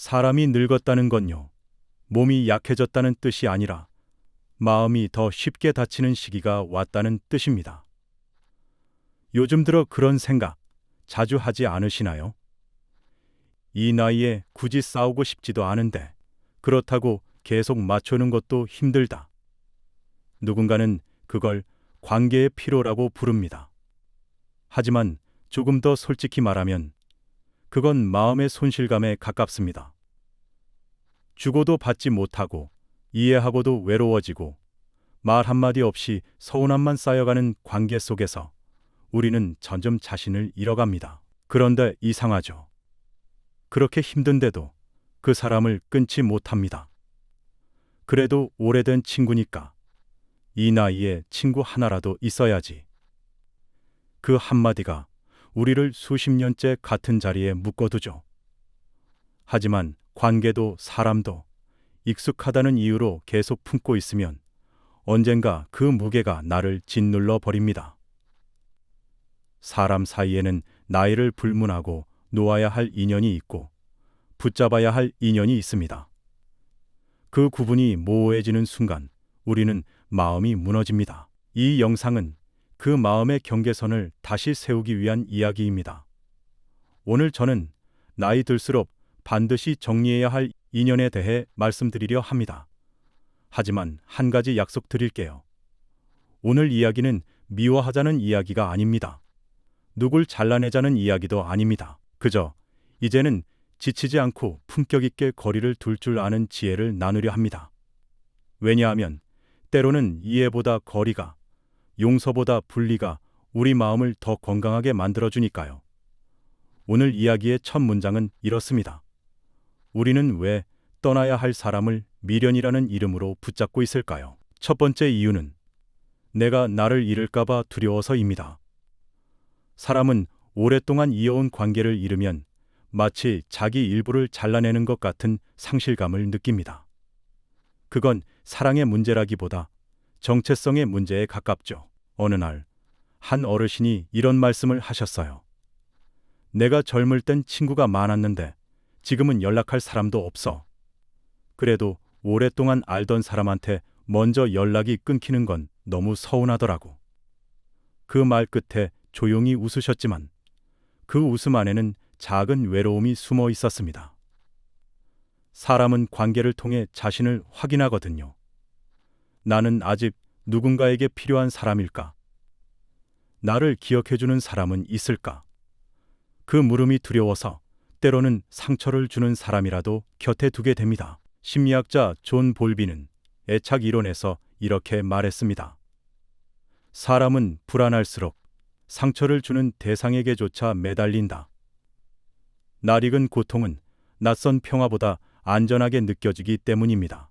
사람이 늙었다는 건요, 몸이 약해졌다는 뜻이 아니라 마음이 더 쉽게 다치는 시기가 왔다는 뜻입니다. 요즘 들어 그런 생각 자주 하지 않으시나요? 이 나이에 굳이 싸우고 싶지도 않은데 그렇다고 계속 맞추는 것도 힘들다. 누군가는 그걸 관계의 피로라고 부릅니다. 하지만 조금 더 솔직히 말하면 그건 마음의 손실감에 가깝습니다. 주고도 받지 못하고 이해하고도 외로워지고 말 한마디 없이 서운함만 쌓여가는 관계 속에서 우리는 점점 자신을 잃어갑니다. 그런데 이상하죠. 그렇게 힘든데도 그 사람을 끊지 못합니다. 그래도 오래된 친구니까 이 나이에 친구 하나라도 있어야지. 그 한마디가 우리를 수십 년째 같은 자리에 묶어두죠. 하지만 관계도 사람도 익숙하다는 이유로 계속 품고 있으면 언젠가 그 무게가 나를 짓눌러 버립니다. 사람 사이에는 나이를 불문하고 놓아야 할 인연이 있고 붙잡아야 할 인연이 있습니다. 그 구분이 모호해지는 순간 우리는 마음이 무너집니다. 이 영상은 그 마음의 경계선을 다시 세우기 위한 이야기입니다. 오늘 저는 나이 들수록 반드시 정리해야 할 인연에 대해 말씀드리려 합니다. 하지만 한 가지 약속드릴게요. 오늘 이야기는 미워하자는 이야기가 아닙니다. 누굴 잘라내자는 이야기도 아닙니다. 그저 이제는 지치지 않고 품격 있게 거리를 둘 줄 아는 지혜를 나누려 합니다. 왜냐하면 때로는 이해보다 거리가, 용서보다 분리가 우리 마음을 더 건강하게 만들어주니까요. 오늘 이야기의 첫 문장은 이렇습니다. 우리는 왜 떠나야 할 사람을 미련이라는 이름으로 붙잡고 있을까요? 첫 번째 이유는 내가 나를 잃을까봐 두려워서입니다. 사람은 오랫동안 이어온 관계를 잃으면 마치 자기 일부를 잘라내는 것 같은 상실감을 느낍니다. 그건 사랑의 문제라기보다 정체성의 문제에 가깝죠. 어느 날, 한 어르신이 이런 말씀을 하셨어요. 내가 젊을 땐 친구가 많았는데 지금은 연락할 사람도 없어. 그래도 오랫동안 알던 사람한테 먼저 연락이 끊기는 건 너무 서운하더라고. 그 말 끝에 조용히 웃으셨지만 그 웃음 안에는 작은 외로움이 숨어 있었습니다. 사람은 관계를 통해 자신을 확인하거든요. 나는 아직 누군가에게 필요한 사람일까? 나를 기억해주는 사람은 있을까? 그 물음이 두려워서 때로는 상처를 주는 사람이라도 곁에 두게 됩니다. 심리학자 존 볼비는 애착 이론에서 이렇게 말했습니다. 사람은 불안할수록 상처를 주는 대상에게조차 매달린다. 낯익은 고통은 낯선 평화보다 안전하게 느껴지기 때문입니다.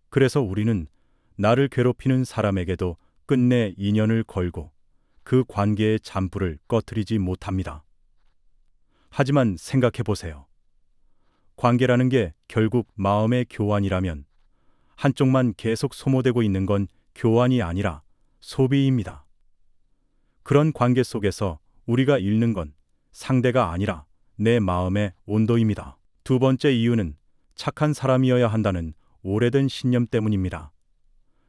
그래서 우리는 나를 괴롭히는 사람에게도 끝내 인연을 걸고 그 관계의 잔불을 꺼트리지 못합니다. 하지만 생각해 보세요. 관계라는 게 결국 마음의 교환이라면 한쪽만 계속 소모되고 있는 건 교환이 아니라 소비입니다. 그런 관계 속에서 우리가 잃는 건 상대가 아니라 내 마음의 온도입니다. 두 번째 이유는 착한 사람이어야 한다는 오래된 신념 때문입니다.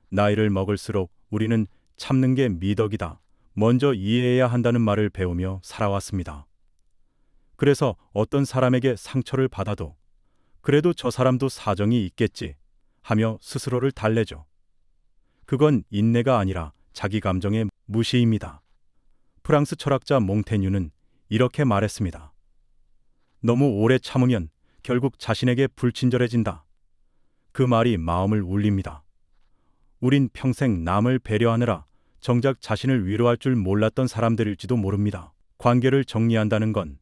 나이를 먹을수록 우리는 참는 게 미덕이다, 먼저 이해해야 한다는 말을 배우며 살아왔습니다. 그래서 어떤 사람에게 상처를 받아도 그래도 저 사람도 사정이 있겠지 하며 스스로를 달래죠. 그건 인내가 아니라 자기 감정의 무시입니다. 프랑스 철학자 몽테뉴는 이렇게 말했습니다. 너무 오래 참으면 결국 자신에게 불친절해진다. 그 말이 마음을 울립니다. 우린 평생 남을 배려하느라 정작 자신을 위로할 줄 몰랐던 사람들일지도 모릅니다. 관계를 정리한다는 건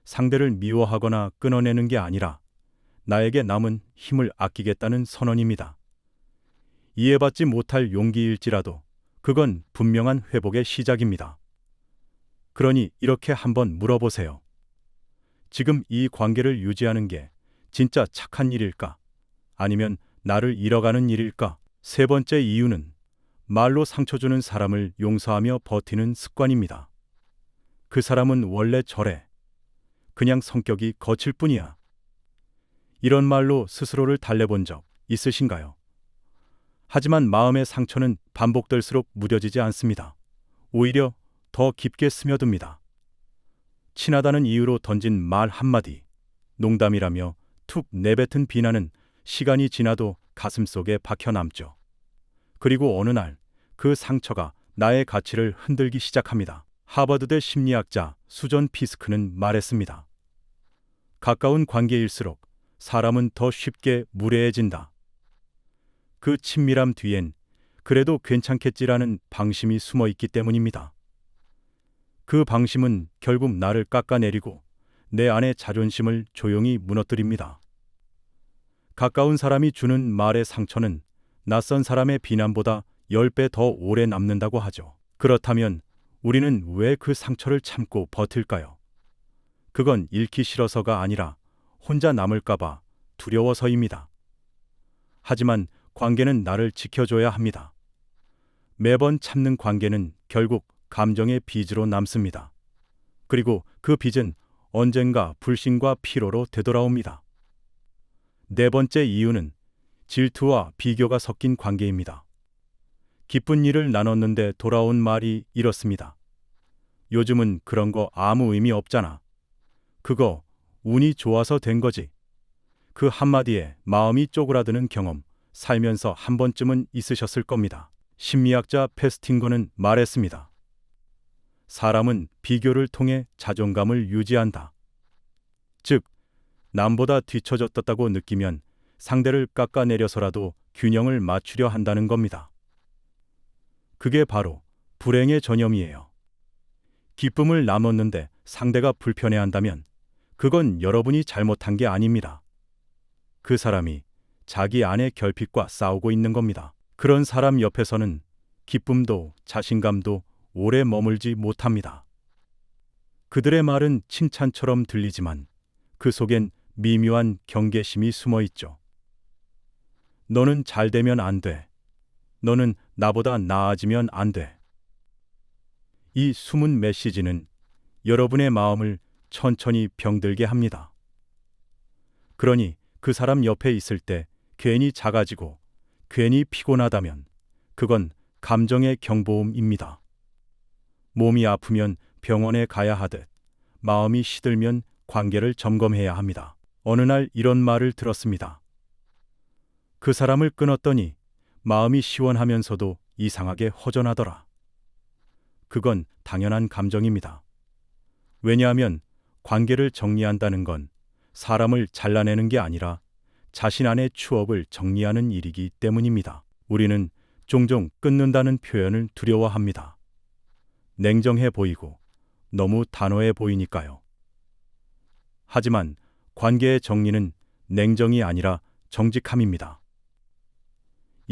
상대를 미워하거나 끊어내는 게 아니라 나에게 남은 힘을 아끼겠다는 선언입니다. 이해받지 못할 용기일지라도 그건 분명한 회복의 시작입니다. 그러니 이렇게 한번 물어보세요. 지금 이 관계를 유지하는 게 진짜 착한 일일까? 아니면 나를 잃어가는 일일까? 세 번째 이유는 말로 상처 주는 사람을 용서하며 버티는 습관입니다. 그 사람은 원래 저래. 그냥 성격이 거칠 뿐이야. 이런 말로 스스로를 달래본 적 있으신가요? 하지만 마음의 상처는 반복될수록 무뎌지지 않습니다. 오히려 더 깊게 스며듭니다. 친하다는 이유로 던진 말 한마디, 농담이라며 툭 내뱉은 비난은 시간이 지나도 가슴속에 박혀 남죠. 그리고 어느 날 그 상처가 나의 가치를 흔들기 시작합니다. 하버드대 심리학자 수전 피스크는 말했습니다. 가까운 관계일수록 사람은 더 쉽게 무례해진다. 그 친밀함 뒤엔 그래도 괜찮겠지라는 방심이 숨어 있기 때문입니다. 그 방심은 결국 나를 깎아내리고 내 안의 자존심을 조용히 무너뜨립니다. 가까운 사람이 주는 말의 상처는 낯선 사람의 비난보다 10배 더 오래 남는다고 하죠. 그렇다면 우리는 왜 그 상처를 참고 버틸까요? 그건 잃기 싫어서가 아니라 혼자 남을까봐 두려워서입니다. 하지만 관계는 나를 지켜줘야 합니다. 매번 참는 관계는 결국 감정의 빚으로 남습니다. 그리고 그 빚은 언젠가 불신과 피로로 되돌아옵니다. 네 번째 이유는 질투와 비교가 섞인 관계입니다. 기쁜 일을 나눴는데 돌아온 말이 이렇습니다. 요즘은 그런 거 아무 의미 없잖아. 그거 운이 좋아서 된 거지. 그 한마디에 마음이 쪼그라드는 경험, 살면서 한 번쯤은 있으셨을 겁니다. 심리학자 페스팅거는 말했습니다. 사람은 비교를 통해 자존감을 유지한다. 즉, 남보다 뒤처졌다고 느끼면 상대를 깎아내려서라도 균형을 맞추려 한다는 겁니다. 그게 바로 불행의 전염이에요. 기쁨을 나눴는데 상대가 불편해한다면 그건 여러분이 잘못한 게 아닙니다. 그 사람이 자기 안의 결핍과 싸우고 있는 겁니다. 그런 사람 옆에서는 기쁨도 자신감도 오래 머물지 못합니다. 그들의 말은 칭찬처럼 들리지만 그 속엔 미묘한 경계심이 숨어 있죠. 너는 잘 되면 안 돼. 너는 나보다 나아지면 안 돼. 이 숨은 메시지는 여러분의 마음을 천천히 병들게 합니다. 그러니 그 사람 옆에 있을 때 괜히 작아지고 괜히 피곤하다면 그건 감정의 경보음입니다. 몸이 아프면 병원에 가야 하듯 마음이 시들면 관계를 점검해야 합니다. 어느 날 이런 말을 들었습니다. 그 사람을 끊었더니 마음이 시원하면서도 이상하게 허전하더라. 그건 당연한 감정입니다. 왜냐하면 관계를 정리한다는 건 사람을 잘라내는 게 아니라 자신 안의 추억을 정리하는 일이기 때문입니다. 우리는 종종 끊는다는 표현을 두려워합니다. 냉정해 보이고 너무 단호해 보이니까요. 하지만 관계의 정리는 냉정이 아니라 정직함입니다.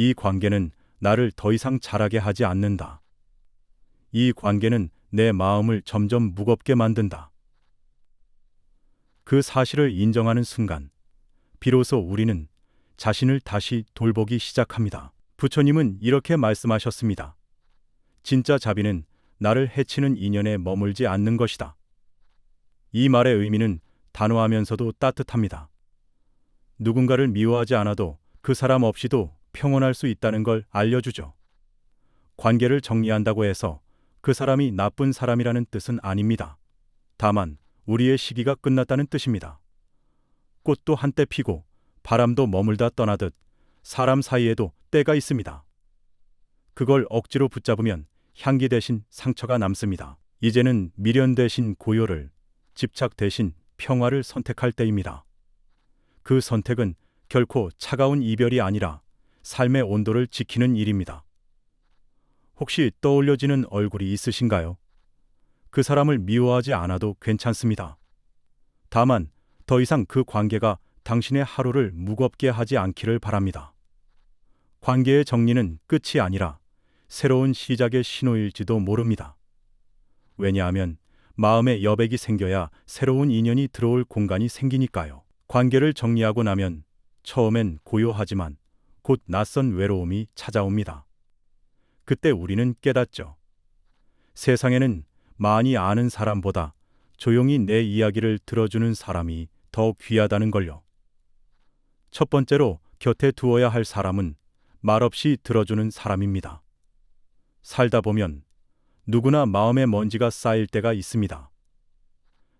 이 관계는 나를 더 이상 자라게 하지 않는다. 이 관계는 내 마음을 점점 무겁게 만든다. 그 사실을 인정하는 순간, 비로소 우리는 자신을 다시 돌보기 시작합니다. 부처님은 이렇게 말씀하셨습니다. 진짜 자비는 나를 해치는 인연에 머물지 않는 것이다. 이 말의 의미는 단호하면서도 따뜻합니다. 누군가를 미워하지 않아도 그 사람 없이도 평온할 수 있다는 걸 알려주죠. 관계를 정리한다고 해서 그 사람이 나쁜 사람이라는 뜻은 아닙니다. 다만 우리의 시기가 끝났다는 뜻입니다. 꽃도 한때 피고 바람도 머물다 떠나듯 사람 사이에도 때가 있습니다. 그걸 억지로 붙잡으면 향기 대신 상처가 남습니다. 이제는 미련 대신 고요를, 집착 대신 평화를 선택할 때입니다. 그 선택은 결코 차가운 이별이 아니라 삶의 온도를 지키는 일입니다. 혹시 떠올려지는 얼굴이 있으신가요? 그 사람을 미워하지 않아도 괜찮습니다. 다만 더 이상 그 관계가 당신의 하루를 무겁게 하지 않기를 바랍니다. 관계의 정리는 끝이 아니라 새로운 시작의 신호일지도 모릅니다. 왜냐하면 마음에 여백이 생겨야 새로운 인연이 들어올 공간이 생기니까요. 관계를 정리하고 나면 처음엔 고요하지만 곧 낯선 외로움이 찾아옵니다. 그때 우리는 깨닫죠. 세상에는 많이 아는 사람보다 조용히 내 이야기를 들어주는 사람이 더 귀하다는 걸요. 첫 번째로 곁에 두어야 할 사람은 말없이 들어주는 사람입니다. 살다 보면 누구나 마음에 먼지가 쌓일 때가 있습니다.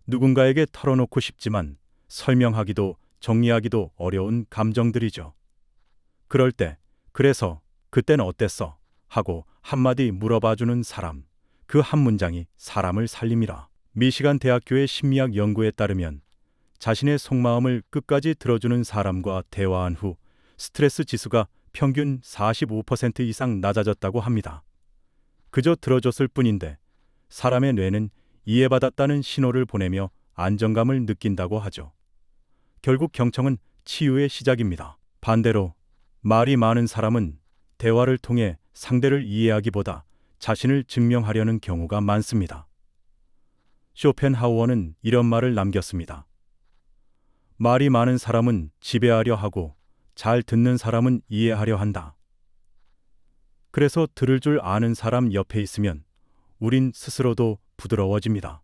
누군가에게 털어놓고 싶지만 설명하기도 정리하기도 어려운 감정들이죠. 그럴 때, 그래서 그땐 어땠어? 하고 한마디 물어봐주는 사람, 그 한 문장이 사람을 살립니다. 미시간 대학교의 심리학 연구에 따르면 자신의 속마음을 끝까지 들어주는 사람과 대화한 후 스트레스 지수가 평균 45% 이상 낮아졌다고 합니다. 그저 들어줬을 뿐인데 사람의 뇌는 이해받았다는 신호를 보내며 안정감을 느낀다고 하죠. 결국 경청은 치유의 시작입니다. 반대로 말이 많은 사람은 대화를 통해 상대를 이해하기보다 자신을 증명하려는 경우가 많습니다. 쇼펜하우어는 이런 말을 남겼습니다. 말이 많은 사람은 지배하려 하고 잘 듣는 사람은 이해하려 한다. 그래서 들을 줄 아는 사람 옆에 있으면 우린 스스로도 부드러워집니다.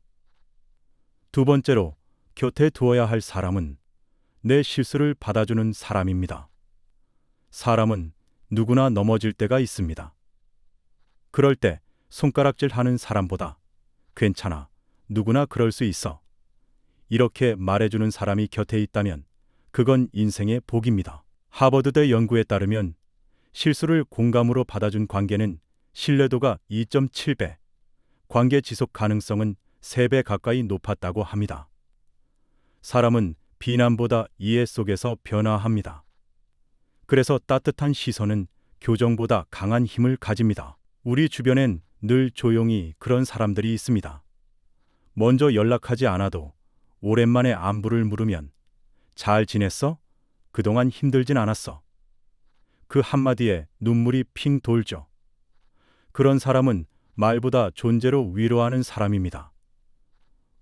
두 번째로 곁에 두어야 할 사람은 내 실수를 받아주는 사람입니다. 사람은 누구나 넘어질 때가 있습니다. 그럴 때 손가락질 하는 사람보다 괜찮아, 누구나 그럴 수 있어, 이렇게 말해주는 사람이 곁에 있다면 그건 인생의 복입니다. 하버드대 연구에 따르면 실수를 공감으로 받아준 관계는 신뢰도가 2.7배, 관계 지속 가능성은 3배 가까이 높았다고 합니다. 사람은 비난보다 이해 속에서 변화합니다. 그래서 따뜻한 시선은 교정보다 강한 힘을 가집니다. 우리 주변엔 늘 조용히 그런 사람들이 있습니다. 먼저 연락하지 않아도 오랜만에 안부를 물으면 잘 지냈어? 그동안 힘들진 않았어. 그 한마디에 눈물이 핑 돌죠. 그런 사람은 말보다 존재로 위로하는 사람입니다.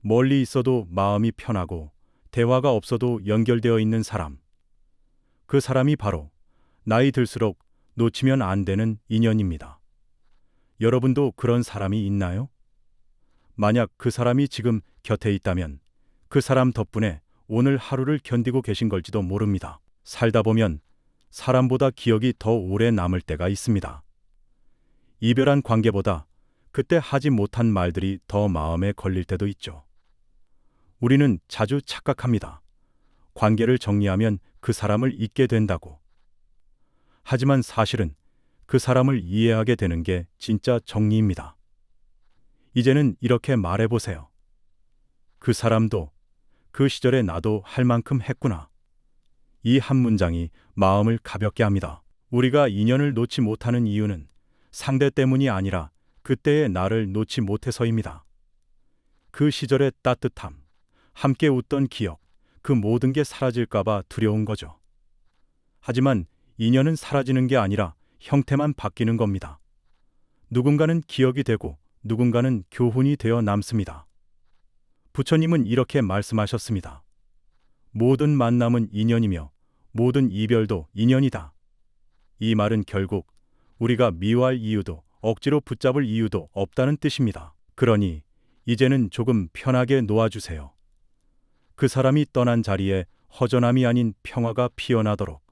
멀리 있어도 마음이 편하고 대화가 없어도 연결되어 있는 사람. 그 사람이 바로 나이 들수록 놓치면 안 되는 인연입니다. 여러분도 그런 사람이 있나요? 만약 그 사람이 지금 곁에 있다면 그 사람 덕분에 오늘 하루를 견디고 계신 걸지도 모릅니다. 살다 보면 사람보다 기억이 더 오래 남을 때가 있습니다. 이별한 관계보다 그때 하지 못한 말들이 더 마음에 걸릴 때도 있죠. 우리는 자주 착각합니다. 관계를 정리하면 그 사람을 잊게 된다고. 하지만 사실은 그 사람을 이해하게 되는 게 진짜 정리입니다. 이제는 이렇게 말해보세요. 그 사람도 그 시절에 나도 할 만큼 했구나. 이 한 문장이 마음을 가볍게 합니다. 우리가 인연을 놓지 못하는 이유는 상대 때문이 아니라 그때의 나를 놓지 못해서입니다. 그 시절의 따뜻함, 함께 웃던 기억, 그 모든 게 사라질까봐 두려운 거죠. 하지만 인연은 사라지는 게 아니라 형태만 바뀌는 겁니다. 누군가는 기억이 되고 누군가는 교훈이 되어 남습니다. 부처님은 이렇게 말씀하셨습니다. 모든 만남은 인연이며 모든 이별도 인연이다. 이 말은 결국 우리가 미워할 이유도 억지로 붙잡을 이유도 없다는 뜻입니다. 그러니 이제는 조금 편하게 놓아주세요. 그 사람이 떠난 자리에 허전함이 아닌 평화가 피어나도록.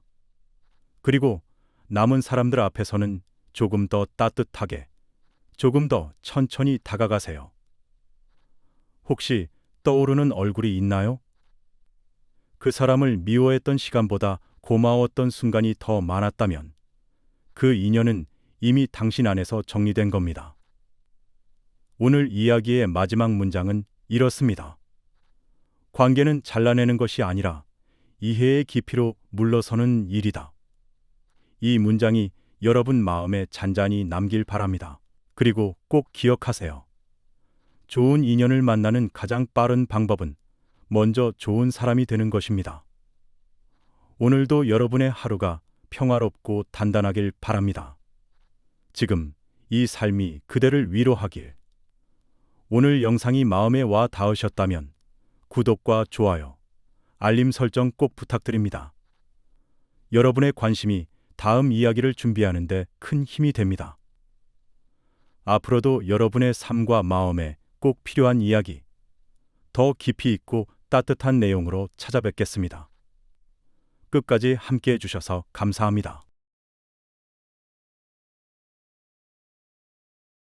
그리고 남은 사람들 앞에서는 조금 더 따뜻하게, 조금 더 천천히 다가가세요. 혹시 떠오르는 얼굴이 있나요? 그 사람을 미워했던 시간보다 고마웠던 순간이 더 많았다면 그 인연은 이미 당신 안에서 정리된 겁니다. 오늘 이야기의 마지막 문장은 이렇습니다. 관계는 잘라내는 것이 아니라 이해의 깊이로 물러서는 일이다. 이 문장이 여러분 마음에 잔잔히 남길 바랍니다. 그리고 꼭 기억하세요. 좋은 인연을 만나는 가장 빠른 방법은 먼저 좋은 사람이 되는 것입니다. 오늘도 여러분의 하루가 평화롭고 단단하길 바랍니다. 지금 이 삶이 그대를 위로하길. 오늘 영상이 마음에 와 닿으셨다면 구독과 좋아요, 알림 설정 꼭 부탁드립니다. 여러분의 관심이 다음 이야기를 준비하는 데 큰 힘이 됩니다. 앞으로도 여러분의 삶과 마음에 꼭 필요한 이야기, 더 깊이 있고 따뜻한 내용으로 찾아뵙겠습니다. 끝까지 함께 해주셔서 감사합니다.